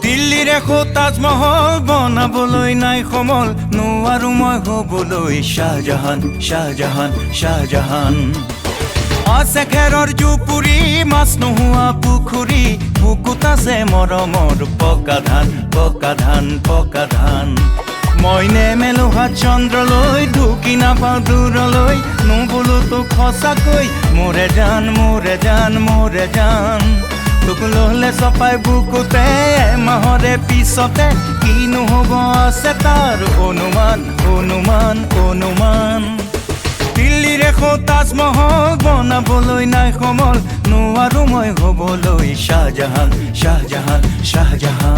দিল্লীৰ এখো তাজমহল বনাবলৈ নাই সমল নোৱাৰো মই হ'বলৈ শাহজাহান শাহজাহান শাহজাহান আছে খেৰৰ জুপুৰি মাছ নোহোৱা পুখুৰী বুকুত আছে মৰমৰ পকা ধান পকা ধান পকা ধান মই নেমেলো হাত চন্দ্ৰলৈ ঢুকি নাপাওঁ দূৰলৈ নুবোলো তোক সঁচাকৈ মোৰে জান মোৰে জান মোৰে জান তোক ললে চপাই বুকুতে এমাহৰে পিছতে কিনো হ'ব আছে তাৰ অনুমান অনুমান অনুমান দিল্লীৰ এখো তাজমহল বনাবলৈ নাই সমল নোৱাৰো মই হ'বলৈ শাহজাহান শাহজাহান শাহজাহান